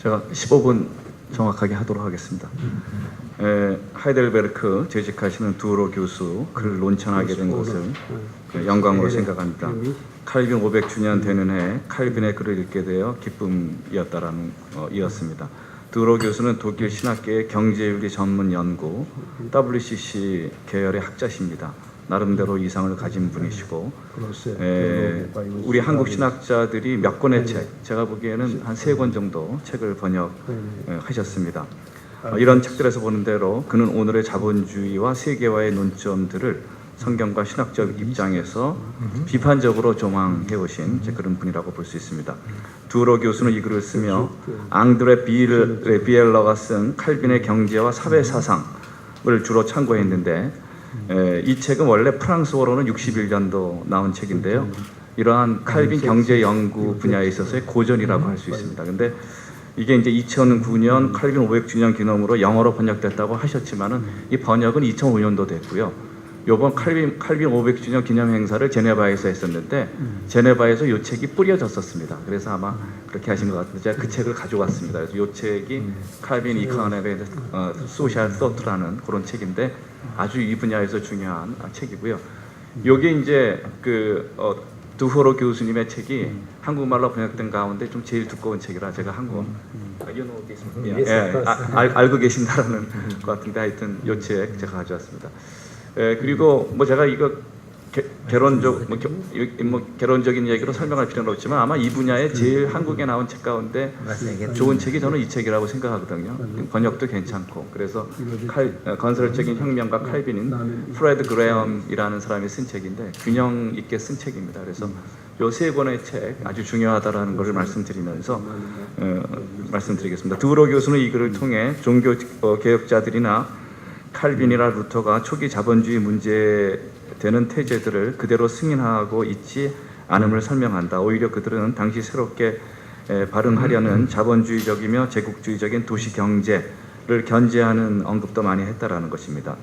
제가 15분 정확하게 하도록 하겠습니다. 하이델베르크 재직하시는 두로 교수 글을 논천하게 된 것을 영광으로 생각합니다. 칼빈 500주년 되는 해 칼빈의 글을 읽게 되어 기쁨이었다라는 이었습니다. 두로 교수는 독일 신학계의 경제윤리 전문 연구 WCC 계열의 학자십니다. 나름대로 이상을 가진 분이시고, 우리 한국 신학자들이 몇 권의 책, 제가 보기에는 한 3권 정도 책을 번역하셨습니다. 이런 책들에서 보는 대로 그는 오늘의 자본주의와 세계화의 논점들을 성경과 신학적 입장에서 비판적으로 조망해 오신 그런 분이라고 볼 수 있습니다. 두로 교수는 이 글을 쓰며 앙드레 비엘러가 쓴 칼빈의 경제와 사회 사상을 주로 참고했는데, 이 책은 원래 프랑스어로는 61년도 나온 책인데요. 이러한 칼빈 경제 연구 분야에 있어서의 고전이라고 할 수 있습니다. 근데 이게 이제 2009년 칼빈 500주년 기념으로 영어로 번역됐다고 하셨지만은 이 번역은 2005년도 됐고요. 요번 칼빈 500주년 기념 행사를 제네바에서 했었는데 제네바에서 이 책이 뿌려졌었습니다. 그래서 아마 그렇게 하신 것 같은데 제가 그 책을 가져왔습니다. 그래서 이 책이 칼빈 이카노의 소셜 소트라는 그런 책인데 아주 이 분야에서 중요한 책이고요. 요게 이제 두호로 교수님의 책이 한국말로 번역된 가운데 좀 제일 두꺼운 책이라 제가 알고 계신다라는 것 같은데 하여튼 이 책 제가 가져왔습니다. 그리고 뭐 제가 이거 개론적인 얘기로 설명할 필요는 없지만 아마 이 분야에 제일 한국에 나온 책 가운데 좋은 책이 저는 이 책이라고 생각하거든요. 번역도 괜찮고. 그래서 건설적인 혁명가 칼빈인 프레드 그레엄이라는 사람이 쓴 책인데 균형 있게 쓴 책입니다. 그래서 요 3권의 책 아주 중요하다라는 것을 말씀드리면서 말씀드리겠습니다. 두로 교수는 이 글을 통해 종교 개혁자들이나 칼빈이나 루터가 초기 자본주의 문제되는 태제들을 그대로 승인하고 있지 않음을 설명한다. 오히려 그들은 당시 새롭게 발흥하려는 자본주의적이며 제국주의적인 도시 경제를 견제하는 언급도 많이 했다라는 것입니다.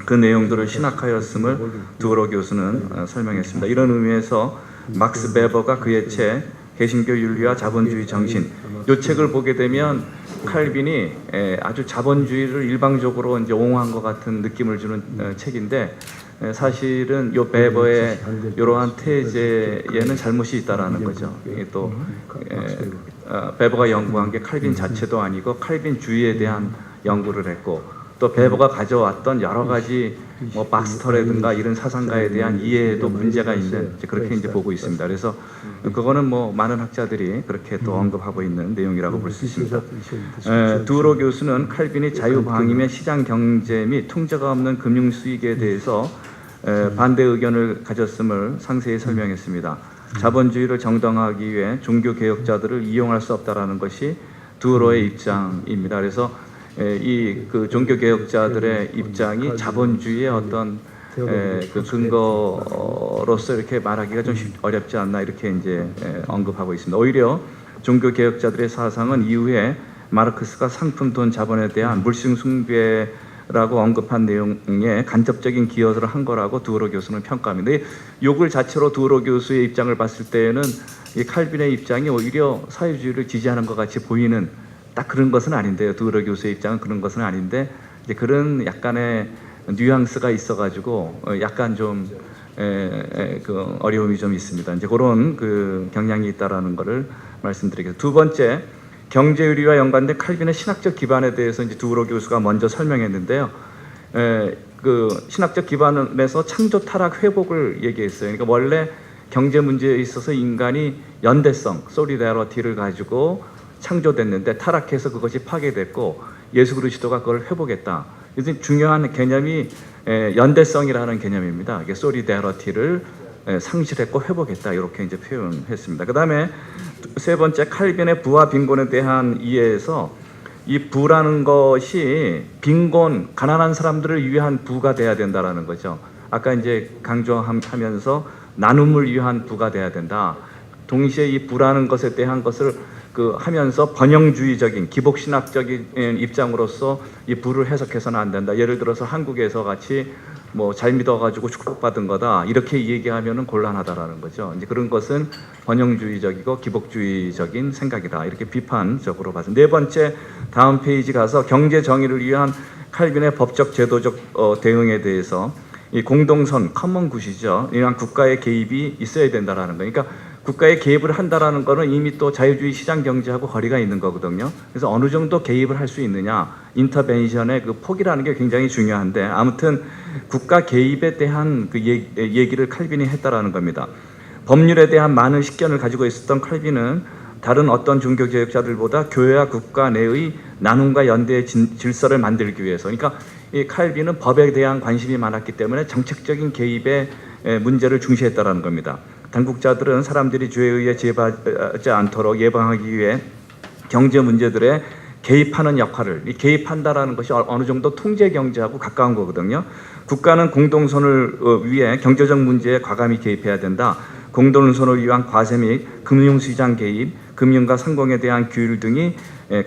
그 내용들을 신학하였음을 두로 교수는 설명했습니다. 이런 의미에서 막스 베버가 그의 책 개신교 윤리와 자본주의 정신 이 책을 보게 되면 칼빈이 아주 자본주의를 일방적으로 이제 옹호한 것 같은 느낌을 주는 책인데 사실은 요 베버의 이러한 태제에는 잘못이 있다라는 거죠. 또 베버가 연구한 게 칼빈 자체도 아니고 칼빈주의에 대한 연구를 했고 또 베버가 가져왔던 여러 가지 뭐 박스터라든가 이런 사상가에 대한 이해에도 문제가 있는 그렇게 이제 보고 있습니다. 그래서 그거는 뭐 많은 학자들이 그렇게 또 언급하고 있는 내용이라고 볼 수 있습니다. 두로 교수는 칼빈이 자유방임의 시장 경제 및 통제가 없는 금융 수익에 대해서 반대 의견을 가졌음을 상세히 설명했습니다. 자본주의를 정당화하기 위해 종교 개혁자들을 이용할 수 없다라는 것이 두로의 입장입니다. 그래서 그 종교 개혁자들의 입장이 자본주의의 어떤 그 근거로서 이렇게 말하기가 좀 어렵지 않나 이렇게 이제 언급하고 있습니다. 오히려 종교 개혁자들의 사상은 이후에 마르크스가 상품 돈 자본에 대한 물증 숭배라고 언급한 내용에 간접적인 기여를 한 거라고 두로 교수는 평가합니다. 요글 자체로 두로 교수의 입장을 봤을 때에는 이 칼빈의 입장이 오히려 사회주의를 지지하는 것 같이 보이는 딱 그런 것은 아닌데요. 두로 교수의 입장은 그런 것은 아닌데 이제 그런 약간의 뉘앙스가 있어가지고 약간 좀 그 어려움이 좀 있습니다. 이제 그런 그 경향이 있다라는 것을 말씀드리겠습니다. 두 번째, 경제윤리와 연관된 칼빈의 신학적 기반에 대해서 이제 두로 교수가 먼저 설명했는데요. 그 신학적 기반에서 창조 타락 회복을 얘기했어요. 그러니까 원래 경제 문제에 있어서 인간이 연대성, 소리다리티를 가지고 창조됐는데 타락해서 그것이 파괴됐고 예수 그리스도가 그걸 회복했다. 그래서 중요한 개념이 연대성이라는 개념입니다. 이게 소리다리티를 상실했고 회복했다 이렇게 이제 표현했습니다. 그 다음에 세 번째, 칼빈의 부와 빈곤에 대한 이해에서 이 부라는 것이 빈곤, 가난한 사람들을 위한 부가 돼야 된다라는 거죠. 아까 이제 강조하면서 나눔을 위한 부가 돼야 된다. 동시에 이 부라는 것에 대한 것을 그 하면서 번영주의적인 기복신학적인 입장으로서 이 부를 해석해서는 안 된다. 예를 들어서 한국에서 같이 뭐 잘 믿어가지고 축복받은 거다 이렇게 얘기하면은 곤란하다라는 거죠. 이제 그런 것은 번영주의적이고 기복주의적인 생각이다 이렇게 비판적으로 봐서 네 번째 다음 페이지 가서 경제 정의를 위한 칼빈의 법적 제도적 대응에 대해서 이 공동선 커먼굿이죠. 이런 국가의 개입이 있어야 된다라는 거. 그러니까 국가의 개입을 한다라는 거는 이미 또 자유주의 시장 경제하고 거리가 있는 거거든요. 그래서 어느 정도 개입을 할 수 있느냐, 인터벤션의 그 폭이라는 게 굉장히 중요한데 아무튼 국가 개입에 대한 그 얘기를 칼빈이 했다라는 겁니다. 법률에 대한 많은 식견을 가지고 있었던 칼빈은 다른 어떤 종교개혁자들보다 교회와 국가 내의 나눔과 연대의 질서를 만들기 위해서, 그러니까 이 칼빈은 법에 대한 관심이 많았기 때문에 정책적인 개입의 문제를 중시했다라는 겁니다. 당국자들은 사람들이 죄에 의해 지배받지 않도록 예방하기 위해 경제 문제들에 개입하는 역할을, 이 개입한다라는 것이 어느 정도 통제 경제하고 가까운 거거든요. 국가는 공동선을 위해 경제적 문제에 과감히 개입해야 된다. 공동선을 위한 과세 및 금융시장 개입, 금융과 상공에 대한 규율 등이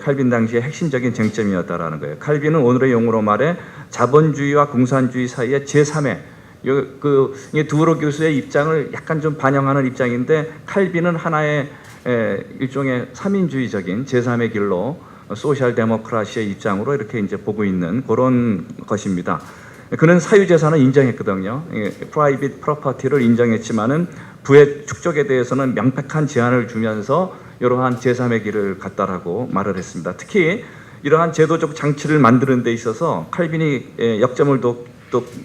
칼빈 당시의 핵심적인 쟁점이었다라는 거예요. 칼빈은 오늘의 용어로 말해 자본주의와 공산주의 사이의 제3의 두로 교수의 입장을 약간 좀 반영하는 입장인데 칼빈은 하나의 일종의 삼인주의적인 제3의 길로 소셜 데모크라시의 입장으로 이렇게 이제 보고 있는 그런 것입니다. 그는 사유재산을 인정했거든요. 프라이빗 프로퍼티를 인정했지만은 부의 축적에 대해서는 명백한 제한을 주면서 이러한 제3의 길을 갔다라고 말을 했습니다. 특히 이러한 제도적 장치를 만드는 데 있어서 칼빈이 역점을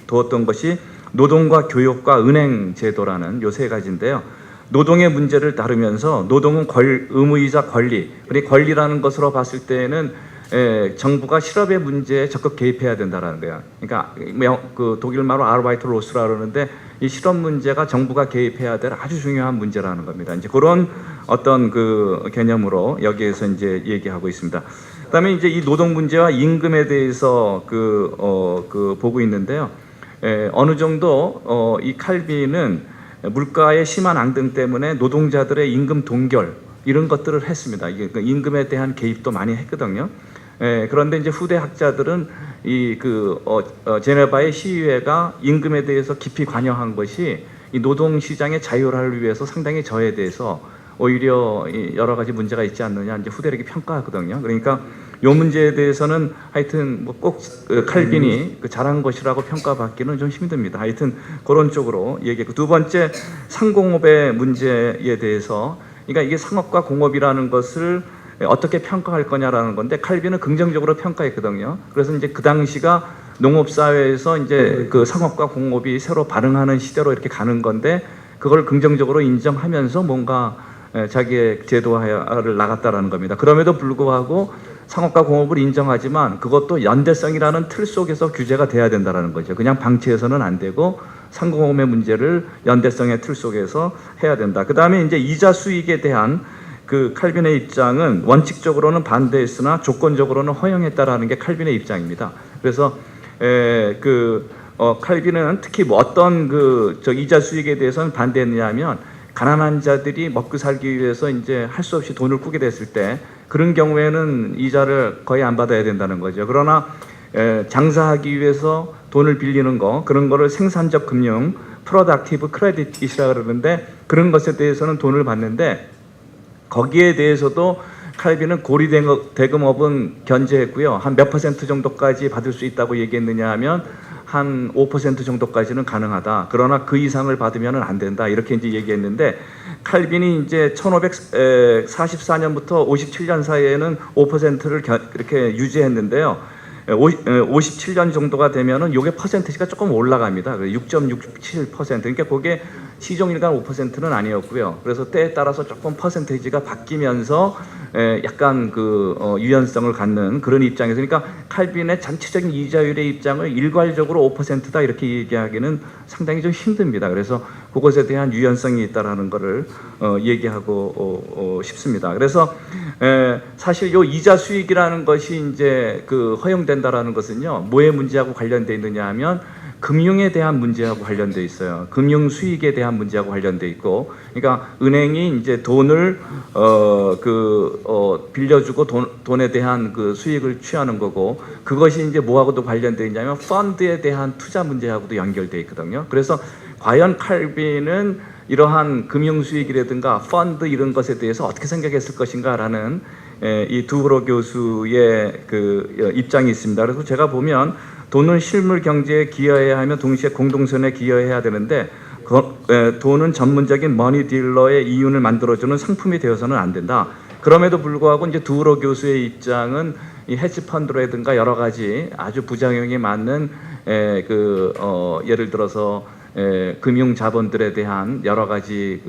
두었던 것이 노동과 교육과 은행 제도라는 요 세 가지인데요. 노동의 문제를 다루면서 노동은 의무이자 권리, 그리고 권리라는 것으로 봤을 때는 정부가 실업의 문제에 적극 개입해야 된다라는 거야. 그러니까 그 독일말로 아르바이트 로스라 그러는데 이 실업 문제가 정부가 개입해야 될 아주 중요한 문제라는 겁니다. 이제 그런 어떤 그 개념으로 여기에서 이제 얘기하고 있습니다. 그다음에 이제 이 노동 문제와 임금에 대해서 보고 있는데요. 어느 정도 이 칼빈은 물가의 심한 앙등 때문에 노동자들의 임금 동결 이런 것들을 했습니다. 이게 임금에 대한 개입도 많이 했거든요. 그런데 이제 후대 학자들은 제네바의 시의회가 임금에 대해서 깊이 관여한 것이 이 노동 시장의 자율화를 위해서 상당히 저에 대해서 오히려 여러 가지 문제가 있지 않느냐 이제 후대력이 평가하거든요. 그러니까 이 문제에 대해서는 하여튼 뭐 꼭 칼빈이 잘한 것이라고 평가받기는 좀 힘듭니다. 하여튼 그런 쪽으로 얘기했고 두 번째 상공업의 문제에 대해서 그러니까 이게 상업과 공업이라는 것을 어떻게 평가할 거냐라는 건데 칼빈은 긍정적으로 평가했거든요. 그래서 이제 그 당시가 농업 사회에서 이제 그 상업과 공업이 서로 발응하는 시대로 이렇게 가는 건데 그걸 긍정적으로 인정하면서 뭔가 자기의 제도화를 나갔다라는 겁니다. 그럼에도 불구하고 상업과 공업을 인정하지만 그것도 연대성이라는 틀 속에서 규제가 돼야 된다라는 거죠. 그냥 방치해서는 안 되고 상공업의 문제를 연대성의 틀 속에서 해야 된다. 그 다음에 이제 이자 수익에 대한 그 칼빈의 입장은 원칙적으로는 반대했으나 조건적으로는 허용했다라는 게 칼빈의 입장입니다. 그래서 칼빈은 특히 뭐 어떤 이자 수익에 대해서는 반대했느냐면 가난한 자들이 먹고 살기 위해서 이제 할 수 없이 돈을 꾸게 됐을 때 그런 경우에는 이자를 거의 안 받아야 된다는 거죠. 그러나 장사하기 위해서 돈을 빌리는 거 그런 거를 생산적 금융, 프로덕티브 크레딧이라 그러는데 그런 것에 대해서는 돈을 받는데 거기에 대해서도 칼빈은 고리대금업은 견제했고요. 한 몇 퍼센트 정도까지 받을 수 있다고 얘기했느냐 하면 한 5% 정도까지는 가능하다. 그러나 그 이상을 받으면 안 된다. 이렇게 이제 얘기했는데 칼빈이 이제 1544년부터 57년 사이에는 5%를 이렇게 유지했는데요. 57년 정도가 되면은 요게 퍼센티지가 조금 올라갑니다. 6.67%. 그러니까 그게 시종일관 5%는 아니었고요. 그래서 때에 따라서 조금 퍼센티지가 바뀌면서 약간 유연성을 갖는 그런 입장에서 그러니까 칼빈의 전체적인 이자율의 입장을 일괄적으로 5%다 이렇게 얘기하기는 상당히 좀 힘듭니다. 그래서 그것에 대한 유연성이 있다라는 것을 얘기하고 싶습니다. 그래서 사실 요 이자 수익이라는 것이 이제 허용된다라는 것은요 뭐의 문제하고 관련돼 있느냐 하면 금융에 대한 문제하고 관련돼 있어요. 금융 수익에 대한 문제하고 관련돼 있고, 그러니까 은행이 이제 돈을 빌려주고 돈에 대한 그 수익을 취하는 거고, 그것이 이제 뭐하고도 관련돼 있냐면 펀드에 대한 투자 문제하고도 연결돼 있거든요. 그래서 과연 칼빈은 이러한 금융 수익이라든가 펀드 이런 것에 대해서 어떻게 생각했을 것인가라는 이 두브로 교수의 그 입장이 있습니다. 그래서 제가 보면 돈은 실물 경제에 기여해야 하며 동시에 공동선에 기여해야 되는데 돈은 전문적인 머니 딜러의 이윤을 만들어주는 상품이 되어서는 안 된다. 그럼에도 불구하고 이제 두브로 교수의 입장은 이 헤지 펀드라든가 여러 가지 아주 부작용이 많은 예를 들어서 금융 자본들에 대한 여러 가지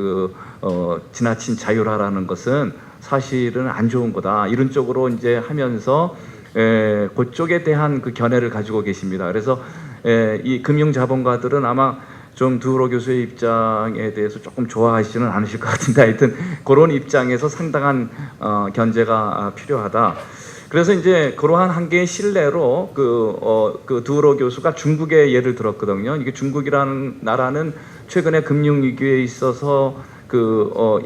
지나친 자율화라는 것은 사실은 안 좋은 거다. 이런 쪽으로 이제 하면서 그쪽에 대한 그 견해를 가지고 계십니다. 그래서 이 금융 자본가들은 아마 좀 두브로 교수의 입장에 대해서 조금 좋아하시지는 않으실 것 같은데, 하여튼 그런 입장에서 상당한 견제가 필요하다. 그래서 이제 그러한 한계의 신뢰로 그 두브로 교수가 중국의 예를 들었거든요. 이게 중국이라는 나라는 최근에 금융 위기에 있어서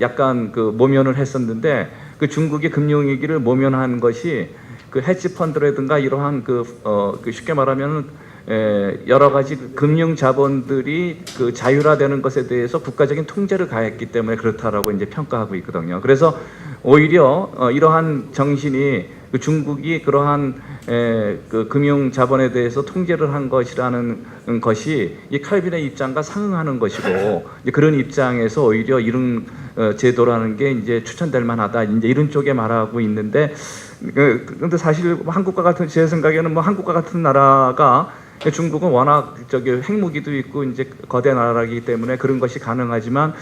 약간 모면을 했었는데, 그 중국의 금융 위기를 모면한 것이 그 헤지 펀드라든가 이러한 쉽게 말하면 여러 가지 금융 자본들이 자율화되는 것에 대해서 국가적인 통제를 가했기 때문에 그렇다라고 이제 평가하고 있거든요. 그래서 오히려 이러한 정신이 중국이 그러한 금융 자본에 대해서 통제를 한 것이라는 것이 이 칼빈의 입장과 상응하는 것이고, 이제 그런 입장에서 오히려 이런 제도라는 게 이제 추천될 만하다, 이제 이런 쪽에 말하고 있는데, 근데 사실 한국과 같은, 제 생각에는 뭐 한국과 같은 나라가, 중국은 워낙 핵무기도 있고 이제 거대 나라이기 때문에 그런 것이 가능하지만,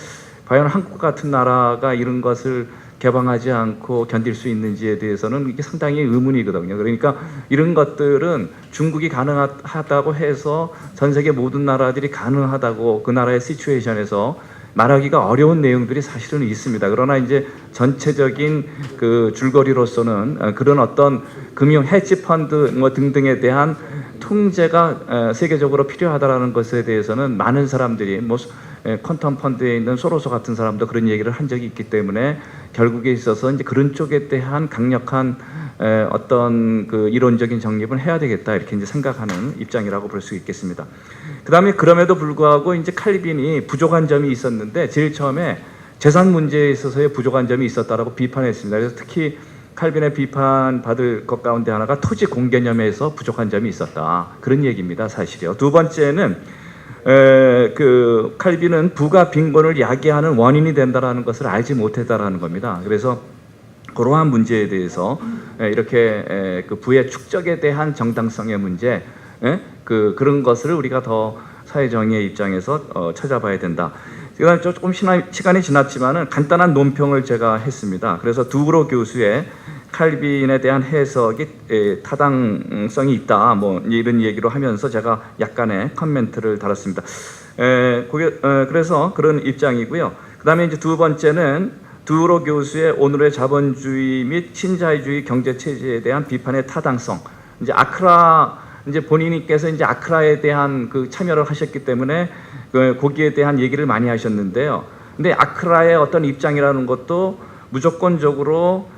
과연 한국 같은 나라가 이런 것을 개방하지 않고 견딜 수 있는지에 대해서는 이게 상당히 의문이거든요. 그러니까 이런 것들은 중국이 가능하다고 해서 전 세계 모든 나라들이 가능하다고 그 나라의 시츄에이션에서 말하기가 어려운 내용들이 사실은 있습니다. 그러나 이제 전체적인 그 줄거리로서는 그런 어떤 금융 헤지 펀드 뭐 등등에 대한 통제가 세계적으로 필요하다라는 것에 대해서는 많은 사람들이 뭐 퀀텀 펀드에 있는 소로소 같은 사람도 그런 얘기를 한 적이 있기 때문에 결국에 있어서 이제 그런 쪽에 대한 강력한 어떤 그 이론적인 정립을 해야 되겠다, 이렇게 이제 생각하는 입장이라고 볼 수 있겠습니다. 그다음에 그럼에도 불구하고 이제 칼빈이 부족한 점이 있었는데, 제일 처음에 재산 문제에 있어서의 부족한 점이 있었다라고 비판했습니다. 그래서 특히 칼빈의 비판받을 것 가운데 하나가 토지 공개념에서 부족한 점이 있었다, 그런 얘기입니다, 사실이요. 두 번째는 칼빈은 부가 빈곤을 야기하는 원인이 된다라는 것을 알지 못했다라는 겁니다. 그래서 그러한 문제에 대해서 이렇게 부의 축적에 대한 정당성의 문제, 그런 것을 우리가 더 사회정의의 입장에서 찾아봐야 된다. 제가 조금 시간이 지났지만은 간단한 논평을 제가 했습니다. 그래서 두브로 교수의 칼빈에 대한 해석이 타당성이 있다, 뭐 이런 얘기로 하면서 제가 약간의 커멘트를 달았습니다. 그래서 그런 입장이고요. 그다음에 이제 두 번째는 두브로 교수의 오늘의 자본주의 및 신자유주의 경제 체제에 대한 비판의 타당성. 이제 이제 본인께서 이제 아크라에 대한 참여를 하셨기 때문에 거기에 대한 얘기를 많이 하셨는데요. 근데 아크라의 어떤 입장이라는 것도 무조건적으로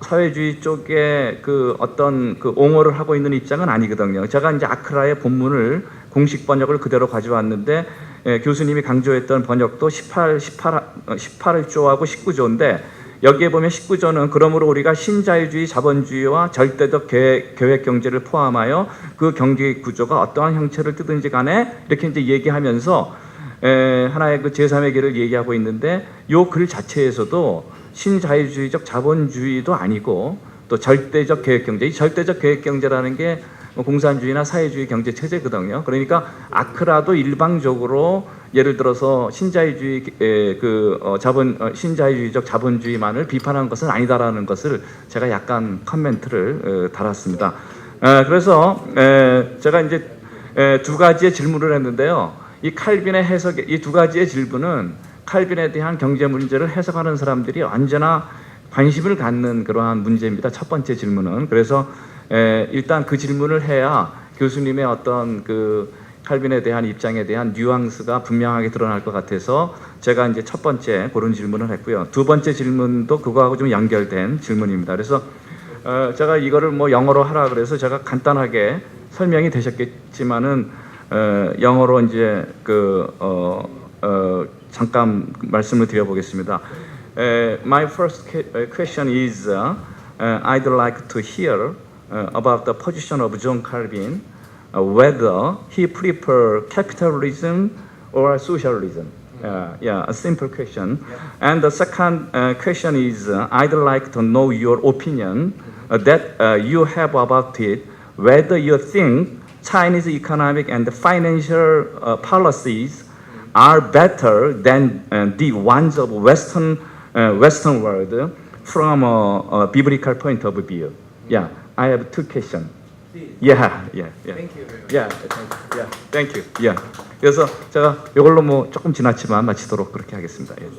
사회주의 쪽에 어떤 옹호를 하고 있는 입장은 아니거든요. 제가 이제 아크라의 본문을 공식 번역을 그대로 가져왔는데, 교수님이 강조했던 번역도 18조하고 19조인데, 여기에 보면 19조는 그러므로 우리가 신자유주의 자본주의와 절대적 계획 경제를 포함하여 그 경제 구조가 어떠한 형체를 띠든지 간에 이렇게 이제 얘기하면서 하나의 제3의 길을 얘기하고 있는데, 요 글 자체에서도 신자유주의적 자본주의도 아니고 또 절대적 계획 경제, 이 절대적 계획 경제라는 게 공산주의나 사회주의 경제 체제거든요. 그러니까 아크라도 일방적으로 예를 들어서 신자유주의 신자유주의적 자본주의만을 비판한 것은 아니다라는 것을 제가 약간 커멘트를 달았습니다. 그래서 제가 이제 두 가지의 질문을 했는데요. 이 칼빈의 해석, 이 두 가지의 질문은 칼빈에 대한 경제 문제를 해석하는 사람들이 언제나 관심을 갖는 그러한 문제입니다. 첫 번째 질문은. 그래서 일단 그 질문을 해야 교수님의 어떤 그 칼빈에 대한 입장에 대한 뉘앙스가 분명하게 드러날 것 같아서 제가 이제 첫 번째 그런 질문을 했고요. 두 번째 질문도 그거하고 좀 연결된 질문입니다. 그래서 제가 이거를 뭐 영어로 하라 그래서 제가 간단하게 설명이 되셨겠지만은 영어로 이제 잠깐 말씀을 드려보겠습니다. My first question is I'd like to hear about the position of John Calvin, whether he prefer capitalism or socialism. Yeah, a simple question. And the second question is I'd like to know your opinion that you have about it, whether you think Chinese economic and financial policies are better than the ones of Western world from a biblical point of view. Yeah, I have two questions. Yeah. Thank you very much. Thank you. Yeah. 그래서 제가 이걸로 뭐 조금 지났지만 마치도록 그렇게 하겠습니다. 예.